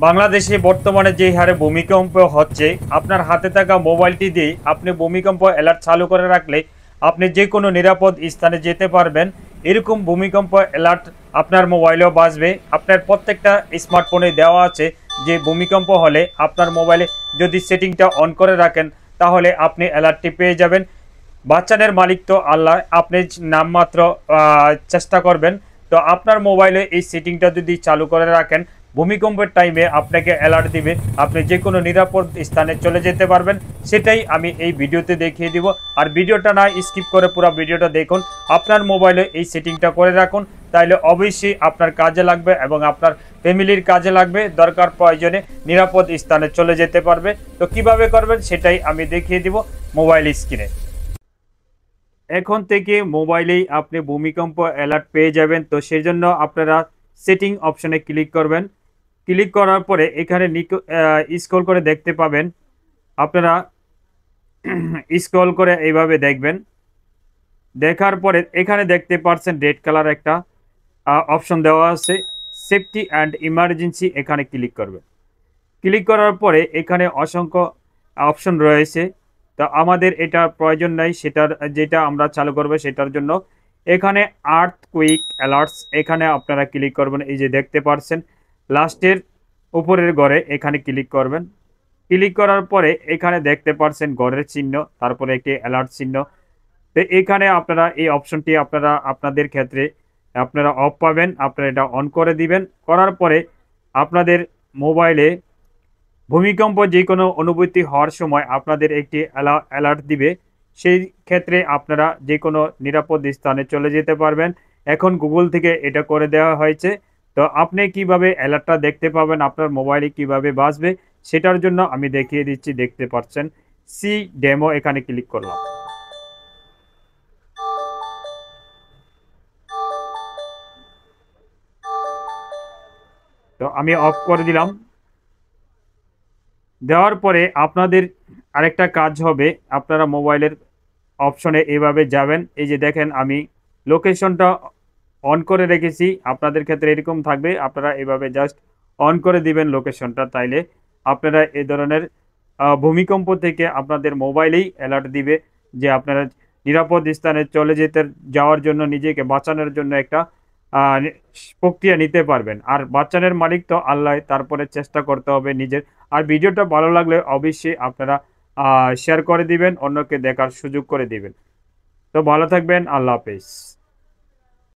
বাংলাদেশে বর্তমানে যে হারে ভূমিকম্প হচ্ছে, আপনার হাতে থাকা মোবাইলটি দিয়ে আপনি ভূমিকম্প অ্যালার্ট চালু করে রাখলে আপনি যে কোনো নিরাপদ স্থানে যেতে পারবেন। এরকম ভূমিকম্প অ্যালার্ট আপনার মোবাইলেও বাজবে। আপনার প্রত্যেকটা স্মার্টফোনে দেওয়া আছে যে ভূমিকম্প হলে আপনার মোবাইলে যদি সেটিংটা অন করে রাখেন তাহলে আপনি অ্যালার্টটি পেয়ে যাবেন। বাচ্চাদের মালিক তো আল্লাহ, আপনি নামমাত্র চেষ্টা করবেন। তো আপনার মোবাইলে এই সেটিংটা যদি চালু করে রাখেন, ভূমিকম্পের টাইমে আপনাকে অ্যালার্ট দিবে, আপনি যে কোনো নিরাপদ স্থানে চলে যেতে পারবেন। সেটাই আমি এই ভিডিওতে দেখিয়ে দিব। আর ভিডিওটা না স্কিপ করে পুরো ভিডিওটা দেখুন। আপনার মোবাইলে এই সেটিংটা করে রাখুন, তাইলে অবশ্যই আপনার কাজে লাগবে এবং আপনার ফ্যামিলির কাজে লাগবে। দরকার প্রয়োজনে নিরাপদ স্থানে চলে যেতে পারবে। তো কিভাবে করবেন সেটাই আমি দেখিয়ে দিব মোবাইল স্ক্রিনে। এখন থেকে মোবাইলেই আপনি ভূমিকম্প অ্যালার্ট পেয়ে যাবেন। তো সেই জন্য আপনারা সেটিং অপশনে ক্লিক করবেন। ক্লিক করার পরে এখানে স্ক্রল করে দেখতে পাবেন। আপনারা স্ক্রল করে এইভাবে দেখবেন। দেখার পরে এখানে দেখতে পাচ্ছেন রেড কালার একটা অপশন দেওয়া আছে, সেফটি অ্যান্ড ইমার্জেন্সি। এখানে ক্লিক করবেন। ক্লিক করার পরে এখানে অসংখ্য অপশন রয়েছে। তো আমাদের এটা প্রয়োজন নাই, সেটার যেটা আমরা চালু করবো সেটার জন্য এখানে আর্থকুইক অ্যালার্টস এখানে আপনারা ক্লিক করবেন। এই যে দেখতে পাচ্ছেন লাস্টের উপরের ঘরে এখানে ক্লিক করবেন। ক্লিক করার পরে এখানে দেখতে পাচ্ছেন ঘরের চিহ্ন, তারপরে একটি অ্যালার্ট চিহ্ন। তো এখানে আপনারা এই অপশনটি আপনারা আপনাদের ক্ষেত্রে আপনারা অফ পাবেন, আপনারা এটা অন করে দিবেন। করার পরে আপনাদের মোবাইলে ভূমিকম্প যে কোনো অনুভূতি হওয়ার সময় আপনাদের একটি অ্যালার্ট দিবে। সেই ক্ষেত্রে আপনারা যে কোনো নিরাপদ স্থানে চলে যেতে পারবেন। এখন গুগল থেকে এটা করে দেওয়া হয়েছে। তো আপনি কিভাবে অ্যালার্টটা দেখতে পাবেন, আপনার মোবাইলে কিভাবে বাজবে সেটার জন্য আমি দেখিয়ে দিচ্ছি। দেখতে পাচ্ছেন সি ডেমো, এখানে ক্লিক করলাম। তো আমি অফ করে দিলাম। দেওয়ার পরে আপনাদের আরেকটা কাজ হবে, আপনারা মোবাইলের অপশনে এভাবে যাবেন। এই যে দেখেন আমি লোকেশনটা অন করে রেখেছি, আপনাদের ক্ষেত্রে এরকম থাকবে। আপনারা এভাবে জাস্ট অন করে দিবেন লোকেশনটা, তাইলে আপনারা এই ধরনের ভূমিকম্প থেকে আপনাদের মোবাইলেই অ্যালার্ট দিবে যে আপনারা নিরাপদ স্থানে চলে যেতে যাওয়ার জন্য নিজেকে বাঁচানোর জন্য একটা প্রক্রিয়া নিতে পারবেন। আর বাঁচানোর মালিক তো আল্লাহ, তারপরে চেষ্টা করতে হবে নিজের। আর ভিডিওটা ভালো লাগলে অবশ্যই আপনারা শেয়ার করে দিবেন, অন্যকে দেখার সুযোগ করে দিবেন। তো ভালো থাকবেন, আল্লাহ হাফেজ।